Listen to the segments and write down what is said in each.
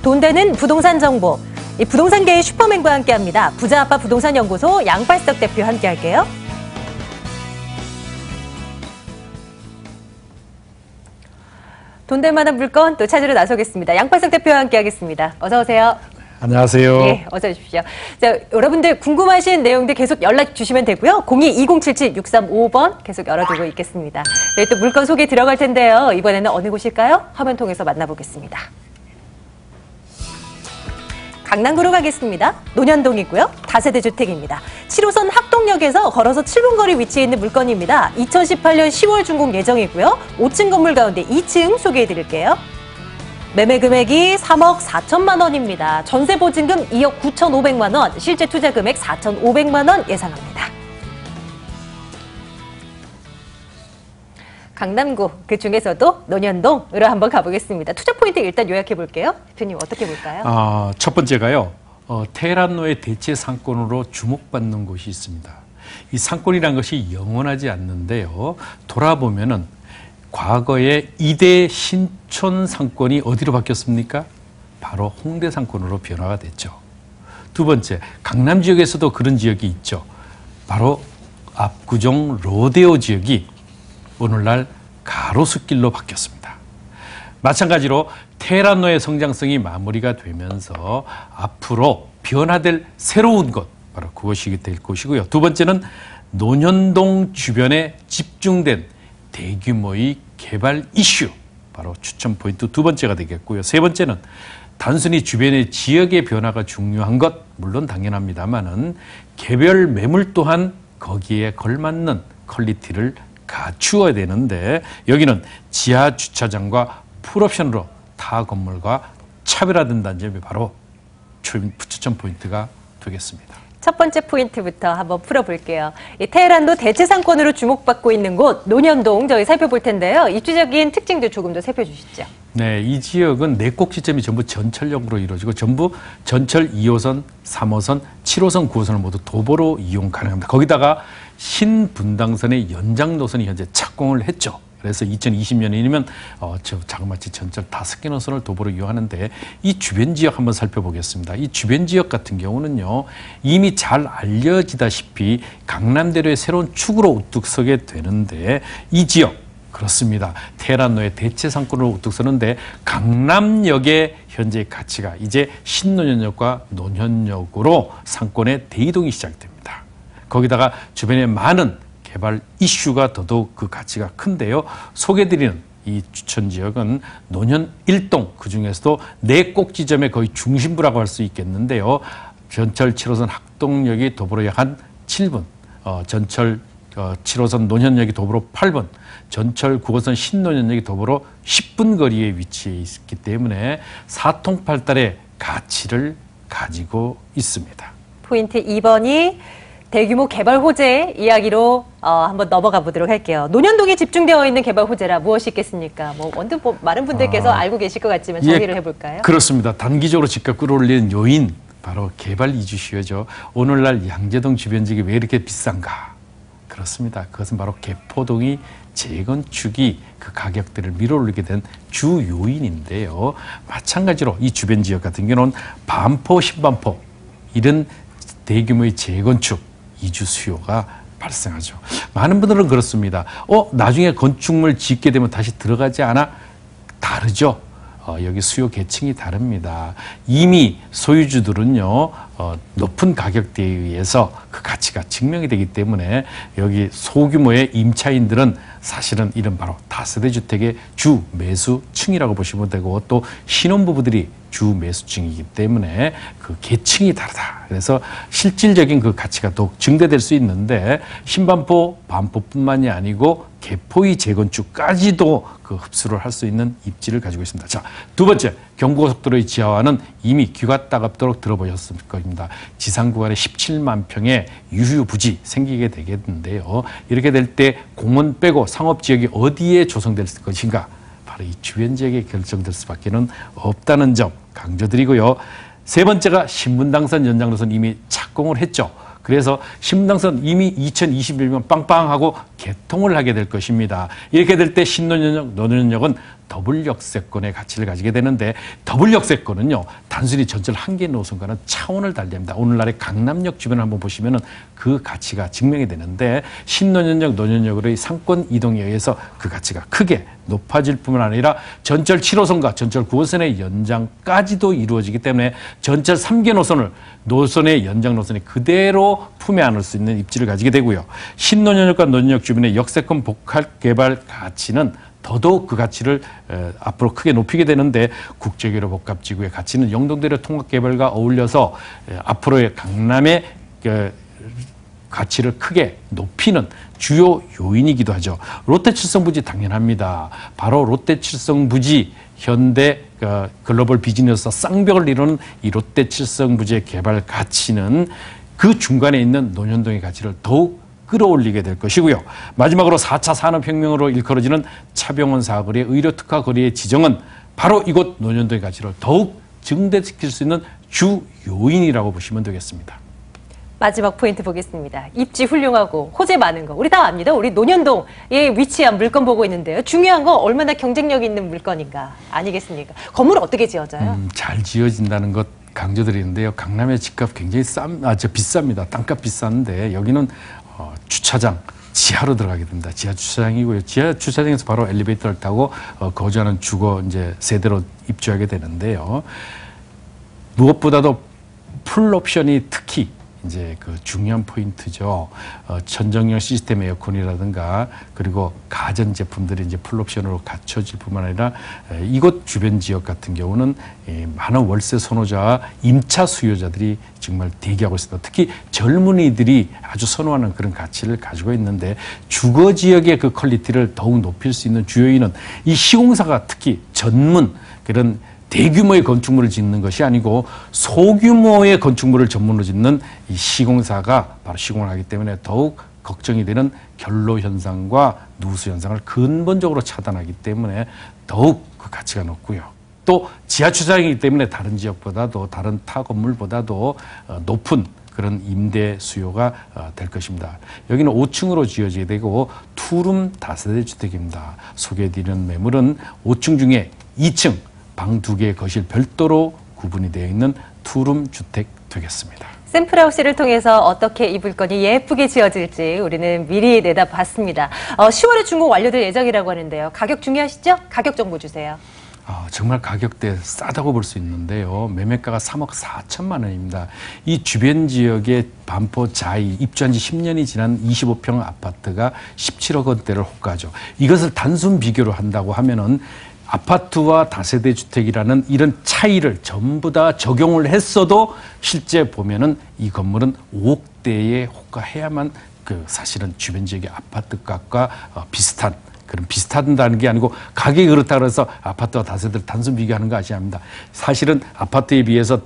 돈 되는 부동산 정보. 이 부동산계의 슈퍼맨과 함께합니다. 부자아빠 부동산연구소 양팔석 대표 함께할게요. 돈 될 만한 물건 또 찾으러 나서겠습니다. 양팔석 대표와 함께하겠습니다. 어서 오세요. 안녕하세요. 네, 어서 오십시오. 자, 여러분들 궁금하신 내용들 계속 연락 주시면 되고요. 02-2077-6355번 계속 열어두고 있겠습니다. 네, 또 물건 소개 들어갈 텐데요. 이번에는 어느 곳일까요? 화면 통해서 만나보겠습니다. 강남구로 가겠습니다. 논현동이고요. 다세대 주택입니다. 7호선 학동역에서 걸어서 7분 거리 위치해 있는 물건입니다. 2018년 10월 준공 예정이고요. 5층 건물 가운데 2층 소개해드릴게요. 매매 금액이 3억 4천만 원입니다. 전세 보증금 2억 9,500만 원, 실제 투자 금액 4,500만 원 예상합니다. 강남구, 그 중에서도 논현동으로 한번 가보겠습니다. 투자 포인트 일단 요약해 볼게요. 대표님 어떻게 볼까요? 첫 번째가요. 테헤란로의 대체 상권으로 주목받는 곳이 있습니다. 이 상권이란 것이 영원하지 않는데요. 돌아보면은 과거의 2대 신촌 상권이 어디로 바뀌었습니까? 바로 홍대 상권으로 변화가 됐죠. 두 번째, 강남 지역에서도 그런 지역이 있죠. 바로 압구정 로데오 지역이 오늘날 가로수길로 바뀌었습니다. 마찬가지로 테헤란로의 성장성이 마무리가 되면서 앞으로 변화될 새로운 곳, 바로 그것이 될 것이고요. 두 번째는 논현동 주변에 집중된 대규모의 개발 이슈, 바로 추천 포인트 두 번째가 되겠고요. 세 번째는 단순히 주변의 지역의 변화가 중요한 것, 물론 당연합니다만은 개별 매물 또한 거기에 걸맞는 퀄리티를 갖추어야 되는데 여기는 지하 주차장과 풀옵션으로 타 건물과 차별화된다는 점이 바로 추천 포인트가 되겠습니다. 첫 번째 포인트부터 한번 풀어볼게요. 이 테헤란로 대체 상권으로 주목받고 있는 곳 논현동 저희 살펴볼 텐데요. 입지적인 특징도 조금 더 살펴주시죠. 네, 이 지역은 네 꼭지점이 전부 전철역으로 이루어지고 전부 전철 2호선, 3호선, 7호선, 9호선을 모두 도보로 이용 가능합니다. 거기다가 신분당선의 연장 노선이 현재 착공을 했죠. 그래서 2020년이면 자그마치 전철 5개 노선을 도보로 이용하는데 이 주변 지역 한번 살펴보겠습니다. 이 주변 지역 같은 경우는요. 이미 잘 알려지다시피 강남대로의 새로운 축으로 우뚝 서게 되는데 이 지역 그렇습니다. 테헤란로의 대체 상권으로 우뚝 서는데 강남역의 현재 가치가 이제 신논현역과 논현역으로 상권의 대이동이 시작됩니다. 거기다가 주변에 많은 개발 이슈가 더더욱 그 가치가 큰데요. 소개드리는 이 추천 지역은 논현 1동, 그중에서도 네 꼭지점의 거의 중심부라고 할 수 있겠는데요. 전철 7호선 학동역이 도보로 약 한 7분, 전철 7호선 논현역이 도보로 8분, 전철 9호선 신논현역이 도보로 10분 거리에 위치해 있기 때문에 사통팔달의 가치를 가지고 있습니다. 포인트 2번이 대규모 개발 호재 이야기로 한번 넘어가 보도록 할게요. 논현동에 집중되어 있는 개발 호재라 무엇이 있겠습니까? 원든 많은 분들께서 알고 계실 것 같지만 정리를 해볼까요? 그렇습니다. 단기적으로 집값 끌어올리는 요인, 바로 개발 이슈죠. 오늘날 양재동 주변 지역이 왜 이렇게 비싼가? 그렇습니다. 그것은 바로 개포동이 재건축이 그 가격들을 밀어올리게 된 주 요인인데요. 마찬가지로 이 주변 지역 같은 경우는 반포, 신반포 이런 대규모의 재건축 이주 수요가 발생하죠. 많은 분들은 그렇습니다. 나중에 건축물 짓게 되면 다시 들어가지 않아? 다르죠. 여기 수요 계층이 다릅니다. 이미 소유주들은요, 높은 가격대에 의해서 그 가치가 증명이 되기 때문에 여기 소규모의 임차인들은 사실은 이런 바로 다세대 주택의 주 매수층이라고 보시면 되고 또 신혼부부들이 주 매수층이기 때문에 그 계층이 다르다. 그래서 실질적인 그 가치가 더욱 증대될 수 있는데 신반포, 반포뿐만이 아니고 개포의 재건축까지도 그 흡수를 할 수 있는 입지를 가지고 있습니다. 자, 두 번째, 경부고속도로의 지하화는 이미 귀가 따갑도록 들어보셨을 겁니다. 지상 구간에 17만 평의 유휴부지 생기게 되겠는데요. 이렇게 될 때 공원 빼고 상업지역이 어디에 조성될 것인가? 바로 이 주변 지역에 결정될 수밖에는 없다는 점 강조드리고요. 세 번째가 신분당선 연장 노선 이미 착공을 했죠. 그래서 신분당선 이미 2021년 빵빵하고 개통을 하게 될 것입니다. 이렇게 될 때 신논현역, 논현역은 더블 역세권의 가치를 가지게 되는데 더블 역세권은요 단순히 전철 한 개 노선과는 차원을 달리합니다. 오늘날의 강남역 주변을 한번 보시면은 그 가치가 증명이 되는데 신논현역, 논현역으로의 상권 이동에 의해서 그 가치가 크게 높아질 뿐만 아니라 전철 7호선과 전철 9호선의 연장까지도 이루어지기 때문에 전철 3개 노선의 연장 노선이 그대로 품에 안을 수 있는 입지를 가지게 되고요. 신논현역과 논현역 주변의 역세권 복합 개발 가치는 더더욱 그 가치를 앞으로 크게 높이게 되는데 국제교류 복합지구의 가치는 영동대로 통합개발과 어울려서 앞으로의 강남의 가치를 크게 높이는 주요 요인이기도 하죠. 롯데칠성부지 당연합니다. 바로 롯데칠성부지 현대 글로벌 비즈니스 쌍벽을 이루는 이 롯데칠성부지의 개발 가치는 그 중간에 있는 논현동의 가치를 더욱 끌어올리게 될 것이고요. 마지막으로 4차 산업혁명으로 일컬어지는 차병원 사거리의 의료특화 거리의 지정은 바로 이곳 논현동의 가치를 더욱 증대시킬 수 있는 주 요인이라고 보시면 되겠습니다. 마지막 포인트 보겠습니다. 입지 훌륭하고 호재 많은 거 우리 다 압니다. 우리 논현동에 위치한 물건 보고 있는데요. 중요한 거 얼마나 경쟁력 있는 물건인가 아니겠습니까? 건물 어떻게 지어져요? 잘 지어진다는 것 강조드리는데요. 강남의 집값 굉장히 비쌉니다. 땅값 비싼데 여기는 주차장 지하로 들어가게 됩니다. 지하 주차장이고요. 지하 주차장에서 바로 엘리베이터를 타고 거주하는 주거 이제 세대로 입주하게 되는데요. 무엇보다도 풀 옵션이 특히 이제 그 중요한 포인트죠. 천정형 시스템 에어컨이라든가 그리고 가전 제품들이 이제 풀옵션으로 갖춰질 뿐만 아니라 이곳 주변 지역 같은 경우는 많은 월세 선호자와 임차 수요자들이 정말 대기하고 있습니다. 특히 젊은이들이 아주 선호하는 그런 가치를 가지고 있는데 주거 지역의 그 퀄리티를 더욱 높일 수 있는 주요인은 이 시공사가 특히 전문 그런 대규모의 건축물을 짓는 것이 아니고 소규모의 건축물을 전문으로 짓는 이 시공사가 바로 시공을 하기 때문에 더욱 걱정이 되는 결로 현상과 누수 현상을 근본적으로 차단하기 때문에 더욱 그 가치가 높고요. 또 지하 주차장이기 때문에 다른 지역보다도 다른 타 건물보다도 높은 그런 임대 수요가 될 것입니다. 여기는 5층으로 지어지게 되고 투룸 다세대 주택입니다. 소개해드리는 매물은 5층 중에 2층 방 2개 거실 별도로 구분이 되어 있는 투룸 주택 되겠습니다. 샘플하우스를 통해서 어떻게 이 물건이 예쁘게 지어질지 우리는 미리 내다봤습니다. 10월에 준공 완료될 예정이라고 하는데요. 가격 중요하시죠? 가격 정보 주세요. 정말 가격대 싸다고 볼 수 있는데요. 매매가가 3억 4천만 원입니다. 이 주변 지역의 반포 자이 입주한 지 10년이 지난 25평 아파트가 17억 원대를 호가죠. 이것을 단순 비교로 한다고 하면은 아파트와 다세대 주택이라는 이런 차이를 전부 다 적용을 했어도 실제 보면은 이 건물은 5억대에 호가해야만 그 사실은 주변 지역의 아파트 값과 비슷한 그런 비슷하다는 게 아니고 가격이 그렇다 그래서 아파트와 다세대를 단순 비교하는 거 아닙니다. 사실은 아파트에 비해서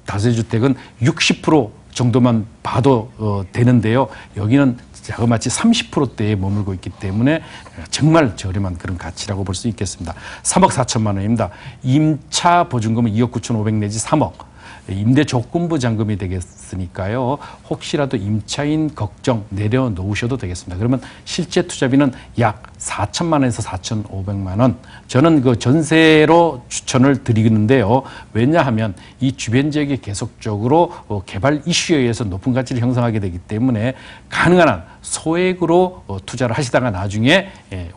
다세대 주택은 60% 정도만 봐도 되는데요. 여기는 자그마치 30%대에 머물고 있기 때문에 정말 저렴한 그런 가치라고 볼 수 있겠습니다. 3억 4천만 원입니다. 임차 보증금은 2억 9,500 내지 3억. 임대 조건부 잔금이 되겠으니까요. 혹시라도 임차인 걱정 내려놓으셔도 되겠습니다. 그러면 실제 투자비는 약 4천만 원에서 4,500만 원. 저는 그 전세로 추천을 드리는데요. 왜냐하면 이 주변 지역이 계속적으로 개발 이슈에 의해서 높은 가치를 형성하게 되기 때문에 가능한 한 소액으로 투자를 하시다가 나중에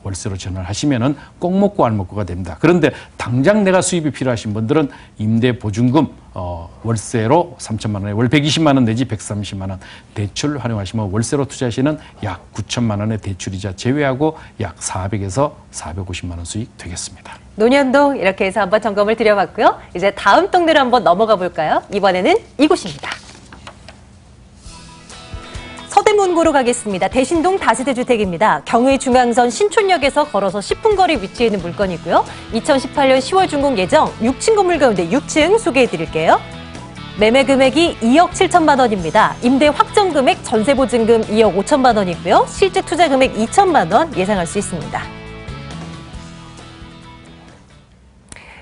월세로 전환하시면은 꼭 먹고 안 먹고가 됩니다. 그런데 당장 내가 수입이 필요하신 분들은 임대 보증금 월세로 3천만 원에 월 120만 원 내지 130만 원 대출 활용하시면 월세로 투자하시는 약 9천만 원의 대출이자 제외하고 약 400에서 450만 원 수익 되겠습니다. 논현동 이렇게 해서 한번 점검을 드려봤고요. 이제 다음 동네로 한번 넘어가 볼까요? 이번에는 이곳입니다. 서대문구로 가겠습니다. 대신동 다세대 주택입니다. 경의 중앙선 신촌역에서 걸어서 10분 거리 위치해 있는 물건이고요. 2018년 10월 준공 예정 6층 건물 가운데 6층 소개해 드릴게요. 매매 금액이 2억 7천만 원입니다. 임대 확정 금액 전세 보증금 2억 5천만 원이고요. 실제 투자 금액 2천만 원 예상할 수 있습니다.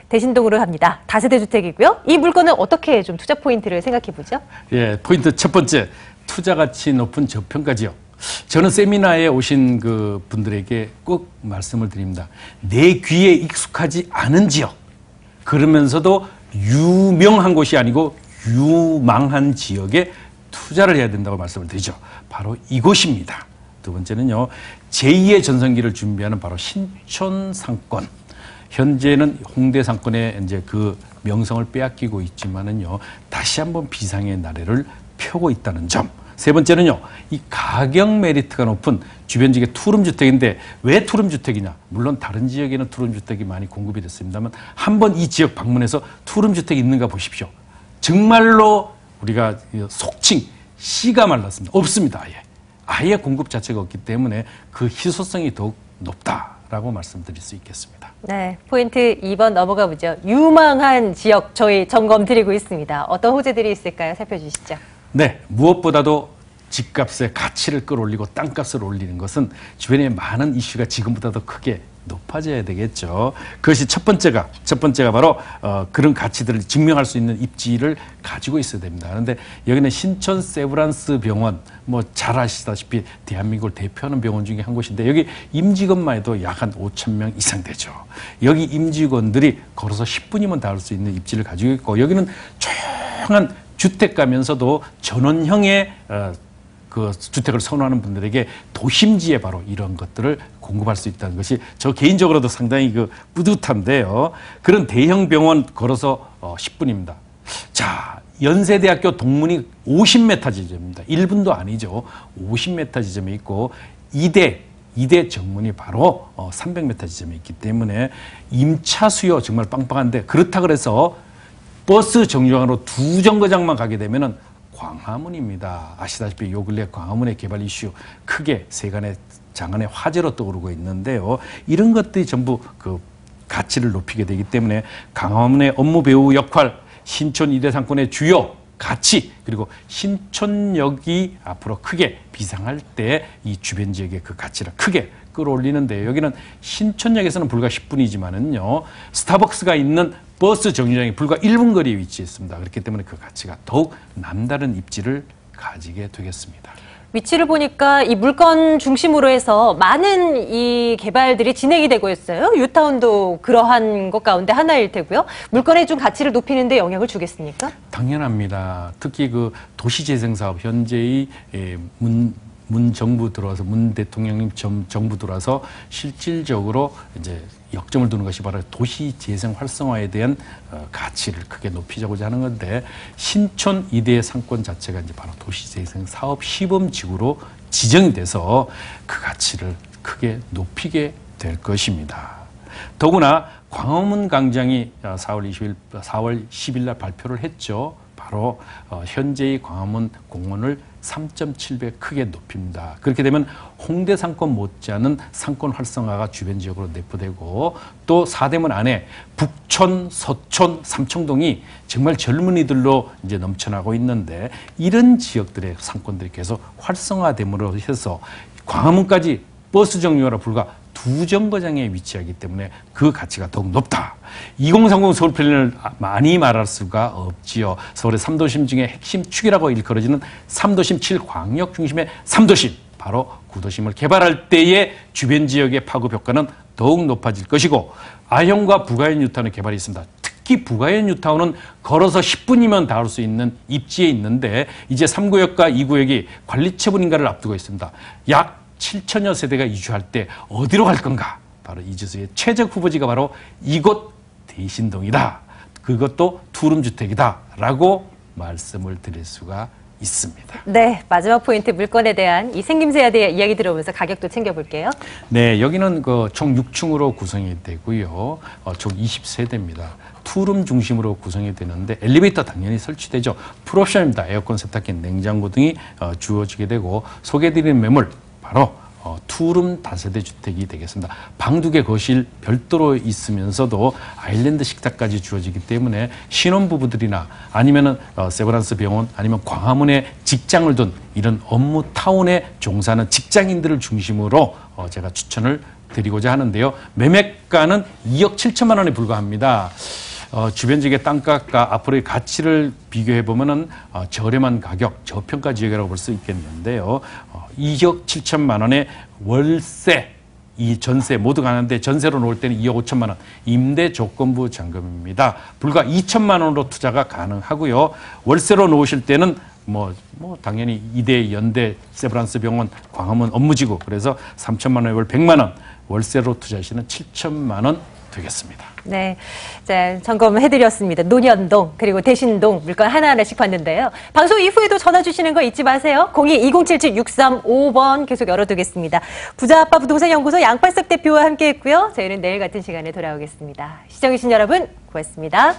대신동으로 합니다. 다세대 주택이고요. 이 물건은 어떻게 좀 투자 포인트를 생각해 보죠? 예, 포인트 첫 번째. 투자 가치 높은 저평가 지역. 저는 세미나에 오신 그 분들에게 꼭 말씀을 드립니다. 내 귀에 익숙하지 않은 지역, 그러면서도 유명한 곳이 아니고 유망한 지역에 투자를 해야 된다고 말씀을 드리죠. 바로 이곳입니다. 두 번째는요, 제2의 전성기를 준비하는 바로 신촌 상권. 현재는 홍대 상권의 이제 그 명성을 빼앗기고 있지만은요, 다시 한번 비상의 나래를 펴고 있다는 점. 세 번째는요, 이 가격 메리트가 높은 주변 지역의 투룸주택인데 왜 투룸주택이냐? 물론 다른 지역에는 투룸주택이 많이 공급이 됐습니다만 한번 이 지역 방문해서 투룸주택이 있는가 보십시오. 정말로 우리가 속칭 씨가 말랐습니다. 없습니다. 아예 공급 자체가 없기 때문에 그 희소성이 더욱 높다라고 말씀드릴 수 있겠습니다. 네, 포인트 2번 넘어가 보죠. 유망한 지역 저희 점검 드리고 있습니다. 어떤 호재들이 있을까요? 살펴주시죠. 네, 무엇보다도 집값의 가치를 끌어올리고 땅값을 올리는 것은 주변에 많은 이슈가 지금보다 더 크게 높아져야 되겠죠. 그것이 첫 번째가 바로 그런 가치들을 증명할 수 있는 입지를 가지고 있어야 됩니다. 그런데 여기는 신촌 세브란스 병원, 뭐 잘 아시다시피 대한민국을 대표하는 병원 중에 한 곳인데 여기 임직원만 해도 약 한 5,000명 이상 되죠. 여기 임직원들이 걸어서 10분이면 닿을 수 있는 입지를 가지고 있고 여기는 조용한 주택가면서도 전원형의 그 주택을 선호하는 분들에게 도심지에 바로 이런 것들을 공급할 수 있다는 것이 저 개인적으로도 상당히 그 뿌듯한데요. 그런 대형 병원 걸어서 10분입니다. 자, 연세대학교 동문이 50m 지점입니다. 1분도 아니죠. 50m 지점에 있고 이대 정문이 바로 300m 지점에 있기 때문에 임차 수요 정말 빵빵한데 그렇다 그래서 버스 정류장으로 2정거장만 가게 되면은 광화문입니다. 아시다시피 요 근래 광화문의 개발 이슈 크게 세간의 장안의 화제로 떠오르고 있는데요. 이런 것들이 전부 그 가치를 높이게 되기 때문에 광화문의 업무 배후 역할, 신촌 이대 상권의 주요 가치, 그리고 신촌역이 앞으로 크게 비상할 때 이 주변 지역의 그 가치를 크게 끌어올리는데 여기는 신촌역에서는 불과 10분이지만은요. 스타벅스가 있는 버스 정류장이 불과 1분 거리에 위치했습니다. 그렇기 때문에 그 가치가 더욱 남다른 입지를 가지게 되겠습니다. 위치를 보니까 이 물건 중심으로 해서 많은 이 개발들이 진행이 되고 있어요. 유타운도 그러한 것 가운데 하나일 테고요. 물건의 좀 가치를 높이는 데 영향을 주겠습니까? 당연합니다. 특히 그 도시재생 사업 현재의 문 정부 들어와서 문 대통령님 정부 들어와서 실질적으로 이제 역점을 두는 것이 바로 도시 재생 활성화에 대한 가치를 크게 높이자고자 하는 건데 신촌 이대 상권 자체가 이제 바로 도시 재생 사업 시범 지구로 지정이 돼서 그 가치를 크게 높이게 될 것입니다. 더구나 광화문 광장이 4월 10일 날 발표를 했죠. 바로 현재의 광화문 공원을 3.7배 크게 높입니다. 그렇게 되면 홍대 상권 못지않은 상권 활성화가 주변 지역으로 내포되고 또 사대문 안에 북촌, 서촌, 삼청동이 정말 젊은이들로 이제 넘쳐나고 있는데 이런 지역들의 상권들이 계속 활성화됨으로 해서 광화문까지 버스 정류장으로 불과 2정거장에 위치하기 때문에 그 가치가 더욱 높다. 2030 서울 편을 많이 말할 수가 없지요. 서울의 3도심 중에 핵심 축이라고 일컬어지는 3도심 7광역 중심의 3도심, 바로 9도심을 개발할 때의 주변 지역의 파급 효과는 더욱 높아질 것이고 아현과 부가현 뉴타운의 개발이 있습니다. 특히 부가현 뉴타운은 걸어서 10분이면 닿을 수 있는 입지에 있는데 이제 3구역과 2구역이 관리처분 인가를 앞두고 있습니다. 약 7천여 세대가 이주할 때 어디로 갈 건가? 바로 이주수의 최적 후보지가 바로 이곳 대신동이다. 그것도 투룸주택이다. 라고 말씀을 드릴 수가 있습니다. 네, 마지막 포인트 물건에 대한 이 생김새에 대한 이야기 들어보면서 가격도 챙겨볼게요. 네, 여기는 총 6층으로 구성이 되고요. 총 20세대입니다. 투룸 중심으로 구성이 되는데 엘리베이터 당연히 설치되죠. 풀옵션입니다. 에어컨, 세탁기, 냉장고 등이 주어지게 되고 소개해드리는 매물 바로 투룸 다세대 주택이 되겠습니다. 방 2개 거실 별도로 있으면서도 아일랜드 식탁까지 주어지기 때문에 신혼부부들이나 아니면은 세브란스 병원 아니면 광화문에 직장을 둔 이런 업무 타운에 종사하는 직장인들을 중심으로 제가 추천을 드리고자 하는데요. 매매가는 2억 7천만 원에 불과합니다. 주변 지역의 땅값과 앞으로의 가치를 비교해 보면은 저렴한 가격, 저평가 지역이라고 볼 수 있겠는데요. 2억 7천만 원의 월세, 이 전세 모두 가는데 전세로 놓을 때는 2억 5천만 원 임대 조건부 잔금입니다. 불과 2천만 원으로 투자가 가능하고요. 월세로 놓으실 때는 당연히 이대, 연대, 세브란스 병원, 광화문 업무지구 그래서 3천만 원에 월 100만 원 월세로 투자하시는 7천만 원 되겠습니다. 네, 자, 점검해드렸습니다. 논현동 그리고 대신동 물건 하나하나씩 봤는데요. 방송 이후에도 전화 주시는 거 잊지 마세요. 02-2077-6355번 계속 열어두겠습니다. 부자아빠 부동산 연구소 양팔석 대표와 함께했고요. 저희는 내일 같은 시간에 돌아오겠습니다. 시청해주신 여러분 고맙습니다.